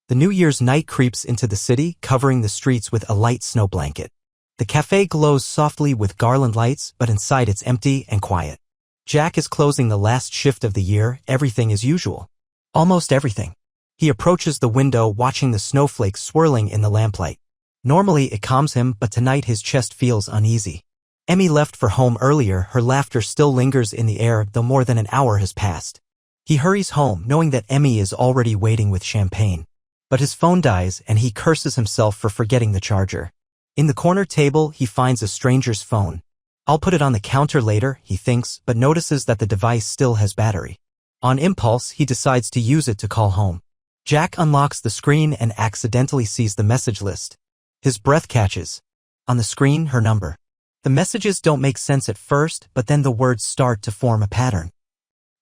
The New Year's night creeps into the city, covering the streets with a light snow blanket. The cafe glows softly with garland lights, but inside it's empty and quiet. Jack is closing the last shift of the year, everything is usual. Almost everything. He approaches the window, watching the snowflakes swirling in the lamplight. Normally it calms him, but tonight his chest feels uneasy. Emmy left for home earlier, her laughter still lingers in the air though more than an hour has passed. He hurries home, knowing that Emmy is already waiting with champagne. But his phone dies and he curses himself for forgetting the charger. In the corner table, he finds a stranger's phone. I'll put it on the counter later, he thinks, but notices that the device still has battery. On impulse, he decides to use it to call home. Jack unlocks the screen and accidentally sees the message list. His breath catches. On the screen, her number. The messages don't make sense at first, but then the words start to form a pattern.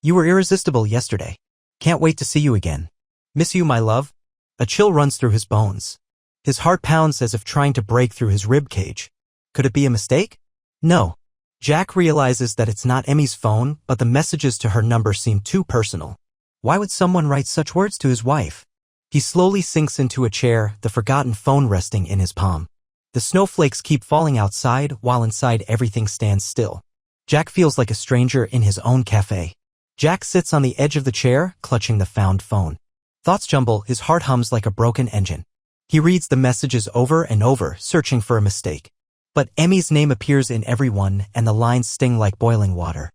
You were irresistible yesterday. Can't wait to see you again. Miss you, my love. A chill runs through his bones. His heart pounds as if trying to break through his rib cage. Could it be a mistake? No. Jack realizes that it's not Emmy's phone, but the messages to her number seem too personal. Why would someone write such words to his wife? He slowly sinks into a chair, the forgotten phone resting in his palm. The snowflakes keep falling outside, while inside everything stands still. Jack feels like a stranger in his own cafe. Jack sits on the edge of the chair, clutching the found phone. Thoughts jumble, his heart hums like a broken engine. He reads the messages over and over, searching for a mistake. But Emmy's name appears in every one, and the lines sting like boiling water.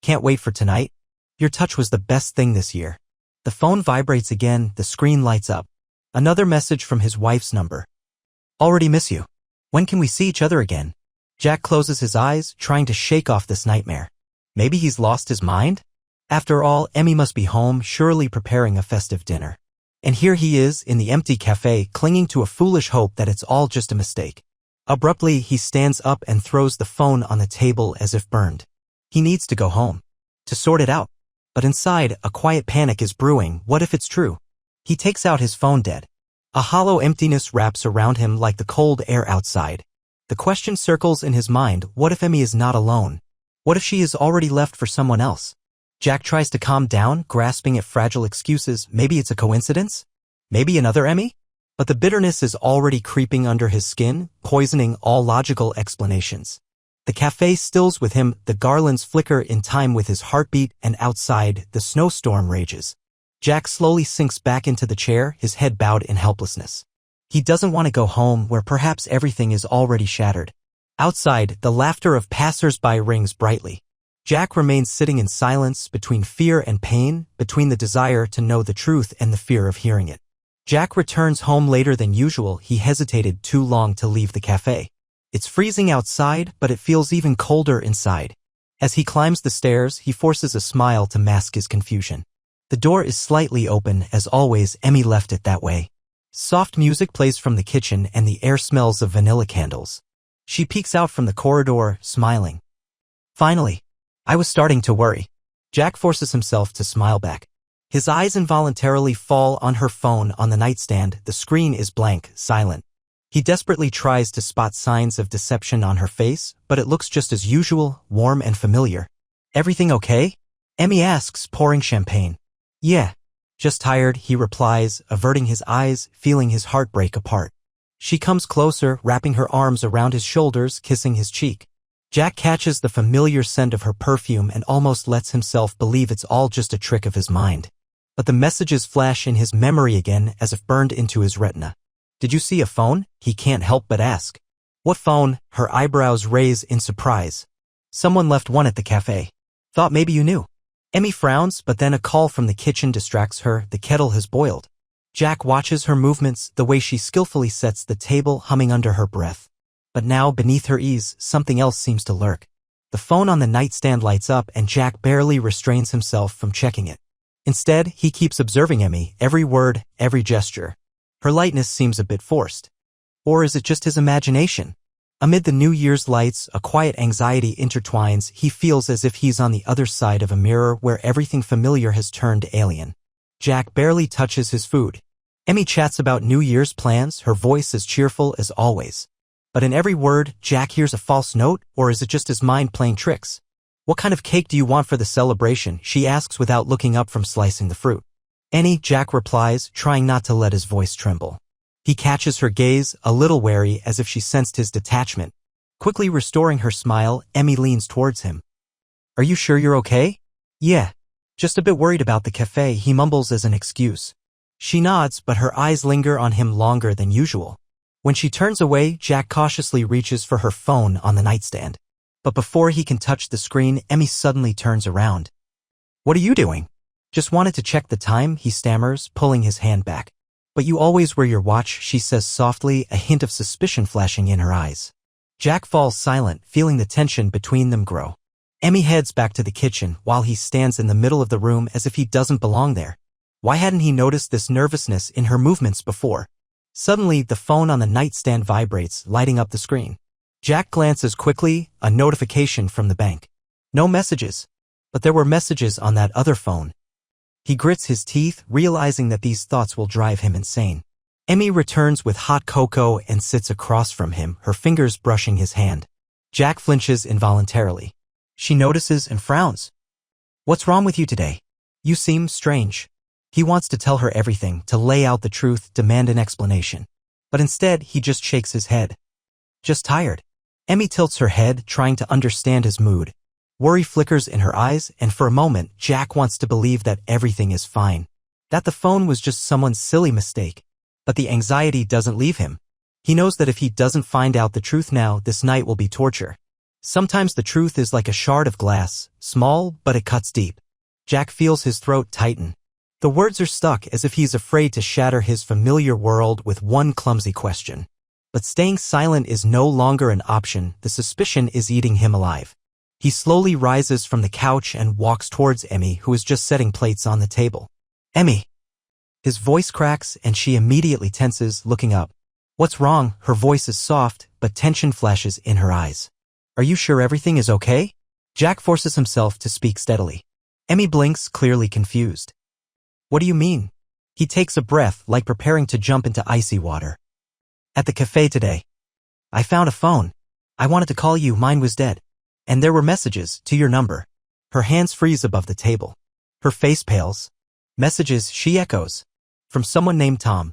Can't wait for tonight. Your touch was the best thing this year. The phone vibrates again, the screen lights up. Another message from his wife's number. Already miss you. When can we see each other again? Jack closes his eyes, trying to shake off this nightmare. Maybe he's lost his mind? After all, Emmy must be home, surely preparing a festive dinner. And here he is, in the empty cafe, clinging to a foolish hope that it's all just a mistake. Abruptly, he stands up and throws the phone on the table as if burned. He needs to go home. To sort it out. But inside, a quiet panic is brewing. What if it's true? He takes out his phone dead. A hollow emptiness wraps around him like the cold air outside. The question circles in his mind, what if Emmy is not alone? What if she is already left for someone else? Jack tries to calm down, grasping at fragile excuses. Maybe it's a coincidence? Maybe another Emmy? But the bitterness is already creeping under his skin, poisoning all logical explanations. The cafe stills with him, the garlands flicker in time with his heartbeat, and outside, the snowstorm rages. Jack slowly sinks back into the chair, his head bowed in helplessness. He doesn't want to go home where perhaps everything is already shattered. Outside, the laughter of passers-by rings brightly. Jack remains sitting in silence, between fear and pain, between the desire to know the truth and the fear of hearing it. Jack returns home later than usual. He hesitated too long to leave the cafe. It's freezing outside, but it feels even colder inside. As he climbs the stairs, he forces a smile to mask his confusion. The door is slightly open, as always. Emmy left it that way. Soft music plays from the kitchen and the air smells of vanilla candles. She peeks out from the corridor, smiling. Finally. I was starting to worry. Jack forces himself to smile back. His eyes involuntarily fall on her phone on the nightstand. The screen is blank, silent. He desperately tries to spot signs of deception on her face, but it looks just as usual, warm and familiar. Everything okay? Emmy asks, pouring champagne. Yeah. Just tired, he replies, averting his eyes, feeling his heart break apart. She comes closer, wrapping her arms around his shoulders, kissing his cheek. Jack catches the familiar scent of her perfume and almost lets himself believe it's all just a trick of his mind. But the messages flash in his memory again, as if burned into his retina. Did you see a phone? He can't help but ask. What phone? Her eyebrows raise in surprise. Someone left one at the cafe. Thought maybe you knew. Emmy frowns, but then a call from the kitchen distracts her. The kettle has boiled. Jack watches her movements, the way she skillfully sets the table, humming under her breath. But now, beneath her ease, something else seems to lurk. The phone on the nightstand lights up and Jack barely restrains himself from checking it. Instead, he keeps observing Emmy, every word, every gesture. Her lightness seems a bit forced. Or is it just his imagination? Amid the New Year's lights, a quiet anxiety intertwines. He feels as if he's on the other side of a mirror where everything familiar has turned alien. Jack barely touches his food. Emmy chats about New Year's plans, her voice as cheerful as always. But in every word, Jack hears a false note, or is it just his mind playing tricks? What kind of cake do you want for the celebration? She asks without looking up from slicing the fruit. Any, Jack replies, trying not to let his voice tremble. He catches her gaze, a little wary as if she sensed his detachment. Quickly restoring her smile, Emmy leans towards him. Are you sure you're okay? Yeah. Just a bit worried about the cafe, he mumbles as an excuse. She nods, but her eyes linger on him longer than usual. When she turns away, Jack cautiously reaches for her phone on the nightstand. But before he can touch the screen, Emmy suddenly turns around. What are you doing? Just wanted to check the time, he stammers, pulling his hand back. But you always wear your watch, she says softly, a hint of suspicion flashing in her eyes. Jack falls silent, feeling the tension between them grow. Emmy heads back to the kitchen while he stands in the middle of the room as if he doesn't belong there. Why hadn't he noticed this nervousness in her movements before? Suddenly, the phone on the nightstand vibrates, lighting up the screen. Jack glances quickly, a notification from the bank. No messages. But there were messages on that other phone. He grits his teeth, realizing that these thoughts will drive him insane. Emmy returns with hot cocoa and sits across from him, her fingers brushing his hand. Jack flinches involuntarily. She notices and frowns. What's wrong with you today? You seem strange. He wants to tell her everything, to lay out the truth, demand an explanation. But instead, he just shakes his head. Just tired. Emmy tilts her head, trying to understand his mood. Worry flickers in her eyes, and for a moment, Jack wants to believe that everything is fine. That the phone was just someone's silly mistake. But the anxiety doesn't leave him. He knows that if he doesn't find out the truth now, this night will be torture. Sometimes the truth is like a shard of glass, small, but it cuts deep. Jack feels his throat tighten. The words are stuck as if he's afraid to shatter his familiar world with one clumsy question. But staying silent is no longer an option, the suspicion is eating him alive. He slowly rises from the couch and walks towards Emmy, who is just setting plates on the table. Emmy! His voice cracks and she immediately tenses, looking up. What's wrong? Her voice is soft, but tension flashes in her eyes. Are you sure everything is okay? Jack forces himself to speak steadily. Emmy blinks, clearly confused. What do you mean? He takes a breath, like preparing to jump into icy water. At the cafe today. I found a phone. I wanted to call you, mine was dead. And there were messages, to your number. Her hands freeze above the table. Her face pales. Messages, she echoes. From someone named Tom.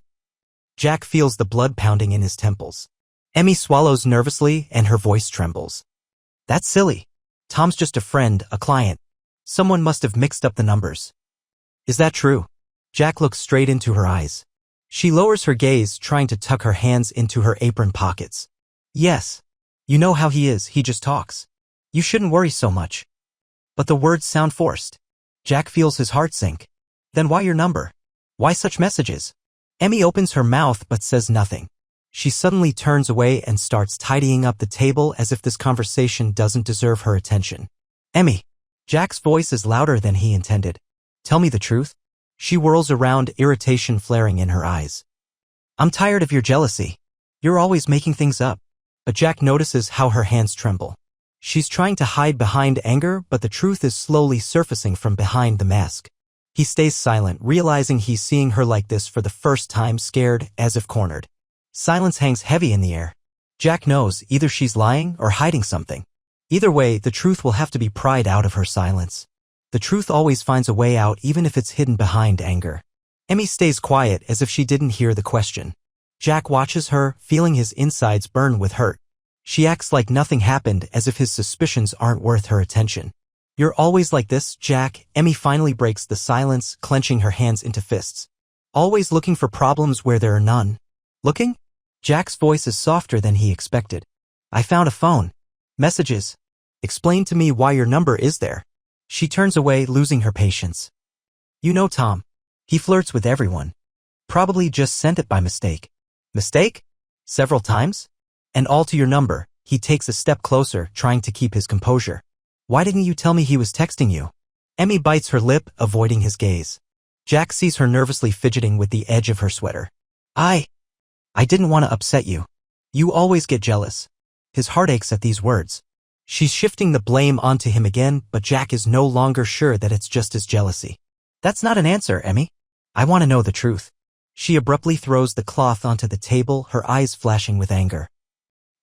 Jack feels the blood pounding in his temples. Emmy swallows nervously and her voice trembles. That's silly. Tom's just a friend, a client. Someone must have mixed up the numbers. Is that true? Jack looks straight into her eyes. She lowers her gaze, trying to tuck her hands into her apron pockets. Yes. You know how he is, he just talks. You shouldn't worry so much. But the words sound forced. Jack feels his heart sink. Then why your number? Why such messages? Emmy opens her mouth but says nothing. She suddenly turns away and starts tidying up the table as if this conversation doesn't deserve her attention. Emmy. Jack's voice is louder than he intended. Tell me the truth. She whirls around, irritation flaring in her eyes. I'm tired of your jealousy. You're always making things up. But Jack notices how her hands tremble. She's trying to hide behind anger, but the truth is slowly surfacing from behind the mask. He stays silent, realizing he's seeing her like this for the first time, scared, as if cornered. Silence hangs heavy in the air. Jack knows either she's lying or hiding something. Either way, the truth will have to be pried out of her silence. The truth always finds a way out, even if it's hidden behind anger. Emmy stays quiet as if she didn't hear the question. Jack watches her, feeling his insides burn with hurt. She acts like nothing happened, as if his suspicions aren't worth her attention. You're always like this, Jack. Emmy finally breaks the silence, clenching her hands into fists. Always looking for problems where there are none. Looking? Jack's voice is softer than he expected. I found a phone. Messages. Explain to me why your number is there. She turns away, losing her patience. You know Tom. He flirts with everyone. Probably just sent it by mistake. Mistake? Several times? And all to your number. He takes a step closer, trying to keep his composure. Why didn't you tell me he was texting you? Emmy bites her lip, avoiding his gaze. Jack sees her nervously fidgeting with the edge of her sweater. I didn't want to upset you. You always get jealous. His heart aches at these words. She's shifting the blame onto him again, but Jack is no longer sure that it's just his jealousy. That's not an answer, Emmy. I want to know the truth. She abruptly throws the cloth onto the table, her eyes flashing with anger.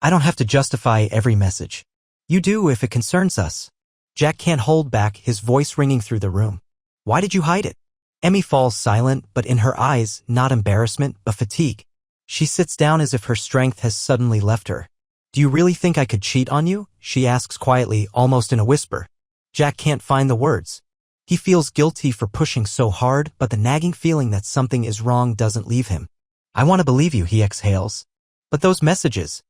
I don't have to justify every message. You do if it concerns us. Jack can't hold back, his voice ringing through the room. Why did you hide it? Emmy falls silent, but in her eyes, not embarrassment, but fatigue. She sits down as if her strength has suddenly left her. "Do you really think I could cheat on you?" she asks quietly, almost in a whisper. Jack can't find the words. He feels guilty for pushing so hard, but the nagging feeling that something is wrong doesn't leave him. "I want to believe you," he exhales. "But those messages."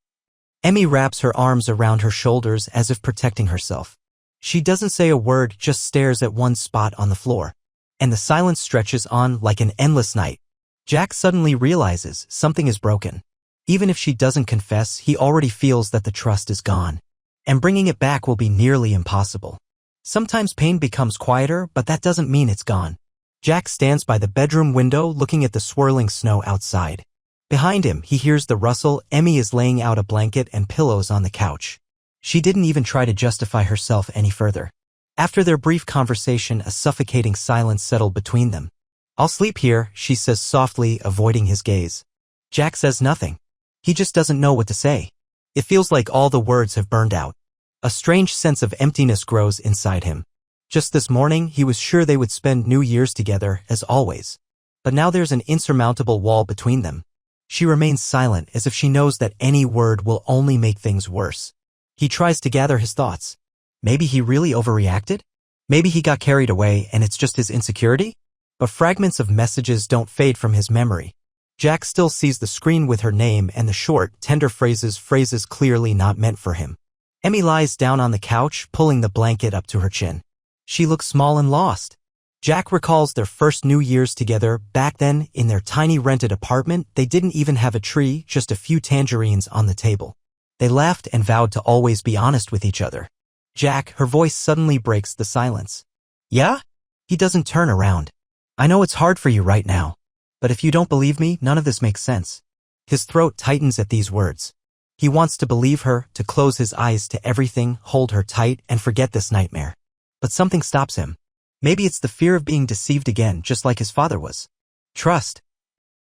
Emmy wraps her arms around her shoulders as if protecting herself. She doesn't say a word, just stares at one spot on the floor. And the silence stretches on like an endless night. Jack suddenly realizes something is broken. Even if she doesn't confess, he already feels that the trust is gone. And bringing it back will be nearly impossible. Sometimes pain becomes quieter, but that doesn't mean it's gone. Jack stands by the bedroom window looking at the swirling snow outside. Behind him, he hears the rustle. Emmy is laying out a blanket and pillows on the couch. She didn't even try to justify herself any further. After their brief conversation, a suffocating silence settled between them. "I'll sleep here," she says softly, avoiding his gaze. Jack says nothing. He just doesn't know what to say. It feels like all the words have burned out. A strange sense of emptiness grows inside him. Just this morning, he was sure they would spend New Year's together, as always. But now there's an insurmountable wall between them. She remains silent, as if she knows that any word will only make things worse. He tries to gather his thoughts. Maybe he really overreacted? Maybe he got carried away and it's just his insecurity? But fragments of messages don't fade from his memory. Jack still sees the screen with her name and the short, tender phrases clearly not meant for him. Emmy lies down on the couch, pulling the blanket up to her chin. She looks small and lost. Jack recalls their first New Year's together. Back then, in their tiny rented apartment, they didn't even have a tree, just a few tangerines on the table. They laughed and vowed to always be honest with each other. "Jack," her voice suddenly breaks the silence. "Yeah?" He doesn't turn around. "I know it's hard for you right now. But if you don't believe me, none of this makes sense." His throat tightens at these words. He wants to believe her, to close his eyes to everything, hold her tight, and forget this nightmare. But something stops him. Maybe it's the fear of being deceived again, just like his father was. "Trust,"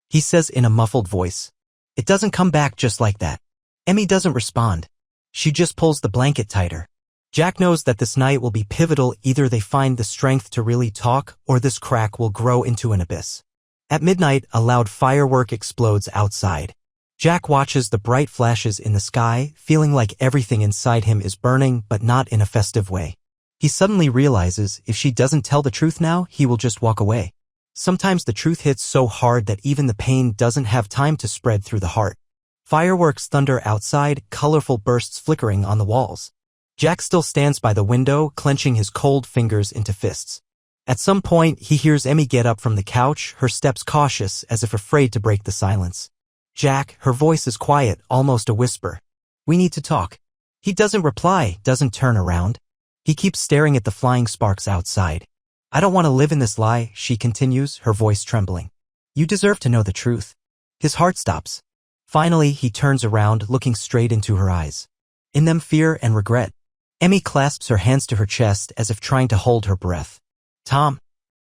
he says in a muffled voice. "It doesn't come back just like that." Emmy doesn't respond. She just pulls the blanket tighter. Jack knows that this night will be pivotal. Either they find the strength to really talk, or this crack will grow into an abyss. At midnight, a loud firework explodes outside. Jack watches the bright flashes in the sky, feeling like everything inside him is burning, but not in a festive way. He suddenly realizes if she doesn't tell the truth now, he will just walk away. Sometimes the truth hits so hard that even the pain doesn't have time to spread through the heart. Fireworks thunder outside, colorful bursts flickering on the walls. Jack still stands by the window, clenching his cold fingers into fists. At some point, he hears Emmy get up from the couch, her steps cautious, as if afraid to break the silence. "Jack," her voice is quiet, almost a whisper. "We need to talk." He doesn't reply, doesn't turn around. He keeps staring at the flying sparks outside. "I don't want to live in this lie," she continues, her voice trembling. "You deserve to know the truth." His heart stops. Finally, he turns around, looking straight into her eyes. In them, fear and regret. Emmy clasps her hands to her chest as if trying to hold her breath. "Tom."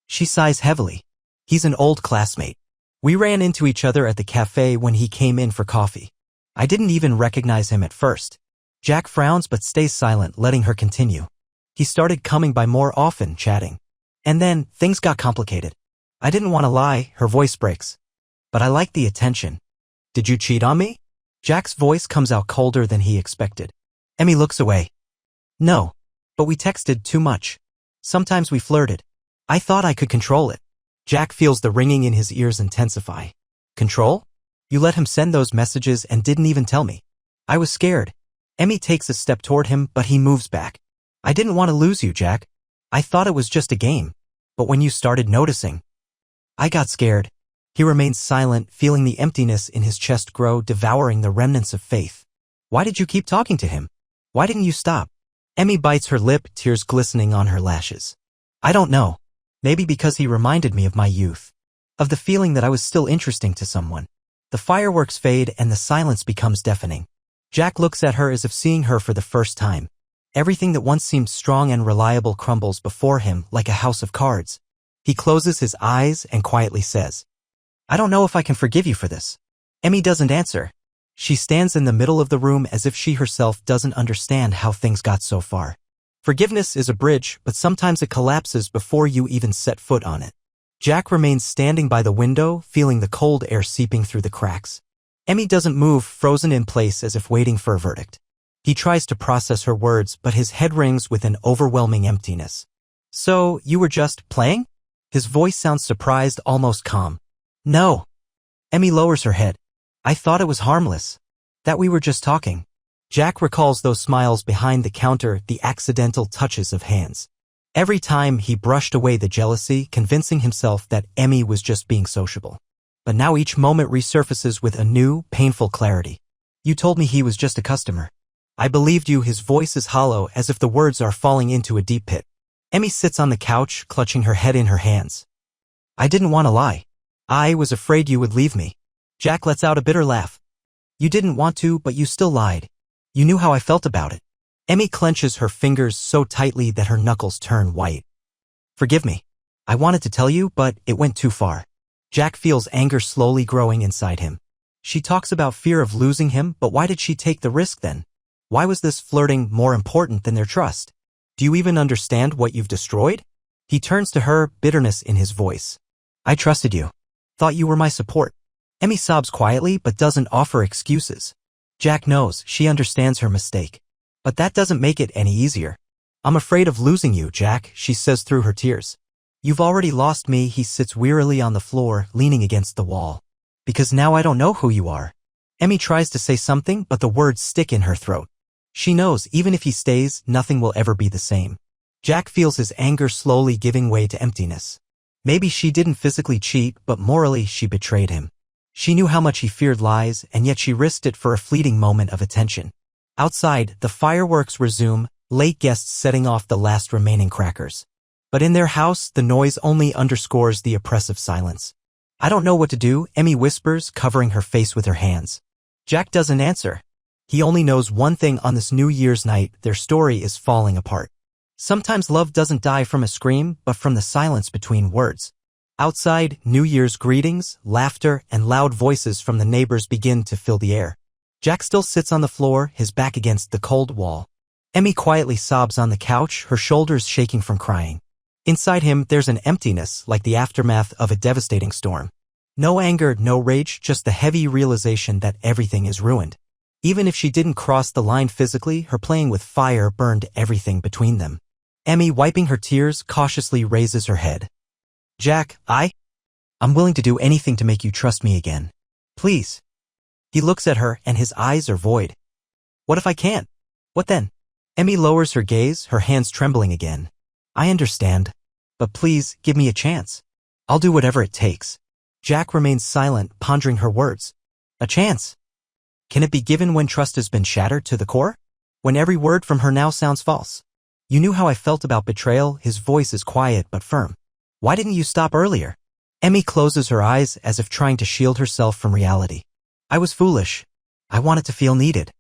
She sighs heavily. "He's an old classmate. We ran into each other at the cafe when he came in for coffee. I didn't even recognize him at first." Jack frowns but stays silent, letting her continue. "He started coming by more often, chatting. And then, things got complicated. I didn't want to lie," her voice breaks. "But I liked the attention." "Did you cheat on me?" Jack's voice comes out colder than he expected. Emmy looks away. "No. But we texted too much. Sometimes we flirted. I thought I could control it." Jack feels the ringing in his ears intensify. "Control? You let him send those messages and didn't even tell me." "I was scared." Emmy takes a step toward him, but he moves back. "I didn't want to lose you, Jack. I thought it was just a game. But when you started noticing, I got scared." He remains silent, feeling the emptiness in his chest grow, devouring the remnants of faith. "Why did you keep talking to him? Why didn't you stop?" Emmy bites her lip, tears glistening on her lashes. "I don't know. Maybe because he reminded me of my youth. Of the feeling that I was still interesting to someone." The fireworks fade and the silence becomes deafening. Jack looks at her as if seeing her for the first time. Everything that once seemed strong and reliable crumbles before him like a house of cards. He closes his eyes and quietly says, "I don't know if I can forgive you for this." Emmy doesn't answer. She stands in the middle of the room as if she herself doesn't understand how things got so far. Forgiveness is a bridge, but sometimes it collapses before you even set foot on it. Jack remains standing by the window, feeling the cold air seeping through the cracks. Emmy doesn't move, frozen in place as if waiting for a verdict. He tries to process her words, but his head rings with an overwhelming emptiness. So, you were just playing? His voice sounds surprised, almost calm. No. Emmy lowers her head. I thought it was harmless. That we were just talking. Jack recalls those smiles behind the counter, the accidental touches of hands. Every time he brushed away the jealousy, convincing himself that Emmy was just being sociable. But now each moment resurfaces with a new, painful clarity. You told me he was just a customer. I believed you. His voice is hollow, as if the words are falling into a deep pit. Emmy sits on the couch, clutching her head in her hands. I didn't want to lie. I was afraid you would leave me. Jack lets out a bitter laugh. You didn't want to, but you still lied. You knew how I felt about it. Emmy clenches her fingers so tightly that her knuckles turn white. Forgive me. I wanted to tell you, but it went too far. Jack feels anger slowly growing inside him. She talks about fear of losing him, but why did she take the risk then? Why was this flirting more important than their trust? Do you even understand what you've destroyed? He turns to her, bitterness in his voice. I trusted you. Thought you were my support. Emmy sobs quietly but doesn't offer excuses. Jack knows she understands her mistake. But that doesn't make it any easier. I'm afraid of losing you, Jack, she says through her tears. You've already lost me. He sits wearily on the floor, leaning against the wall. Because now I don't know who you are. Emmy tries to say something, but the words stick in her throat. She knows even if he stays, nothing will ever be the same. Jack feels his anger slowly giving way to emptiness. Maybe she didn't physically cheat, but morally she betrayed him. She knew how much he feared lies, and yet she risked it for a fleeting moment of attention. Outside, the fireworks resume, late guests setting off the last remaining crackers. But in their house, the noise only underscores the oppressive silence. I don't know what to do, Emmy whispers, covering her face with her hands. Jack doesn't answer. He only knows one thing on this New Year's night: their story is falling apart. Sometimes love doesn't die from a scream, but from the silence between words. Outside, New Year's greetings, laughter, and loud voices from the neighbors begin to fill the air. Jack still sits on the floor, his back against the cold wall. Emmy quietly sobs on the couch, her shoulders shaking from crying. Inside him, there's an emptiness, like the aftermath of a devastating storm. No anger, no rage, just the heavy realization that everything is ruined. Even if she didn't cross the line physically, her playing with fire burned everything between them. Emmy, wiping her tears, cautiously raises her head. Jack, I'm willing to do anything to make you trust me again. Please. He looks at her, and his eyes are void. What if I can't? What then? Emmy lowers her gaze, her hands trembling again. I understand. But please, give me a chance. I'll do whatever it takes. Jack remains silent, pondering her words. A chance? Can it be given when trust has been shattered to the core? When every word from her now sounds false? You knew how I felt about betrayal. His voice is quiet but firm. Why didn't you stop earlier? Emmy closes her eyes as if trying to shield herself from reality. I was foolish. I wanted to feel needed.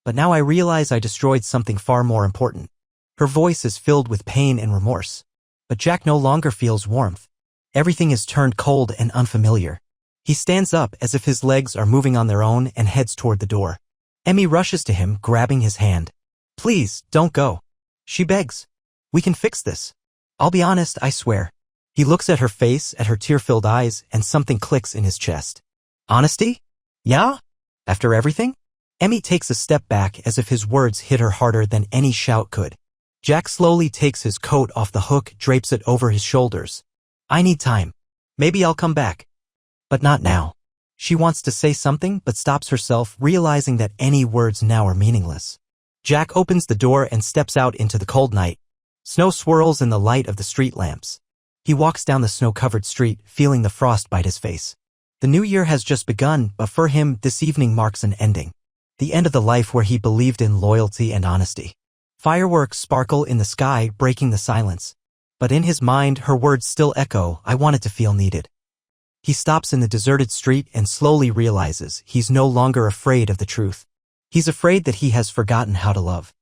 But now I realize I destroyed something far more important. Her voice is filled with pain and remorse. But Jack no longer feels warmth. Everything is turned cold and unfamiliar. He stands up as if his legs are moving on their own and heads toward the door. Emmy rushes to him, grabbing his hand. Please, don't go. She begs. We can fix this. I'll be honest, I swear. He looks at her face, at her tear-filled eyes, and something clicks in his chest. Honesty? Yeah? After everything? Emmy takes a step back as if his words hit her harder than any shout could. Jack slowly takes his coat off the hook, drapes it over his shoulders. I need time. Maybe I'll come back. But not now. She wants to say something but stops herself, realizing that any words now are meaningless. Jack opens the door and steps out into the cold night. Snow swirls in the light of the street lamps. He walks down the snow-covered street, feeling the frost bite his face. The new year has just begun, but for him, this evening marks an ending. The end of the life where he believed in loyalty and honesty. Fireworks sparkle in the sky, breaking the silence. But in his mind, her words still echo, I wanted to feel needed. He stops in the deserted street and slowly realizes he's no longer afraid of the truth. He's afraid that he has forgotten how to love.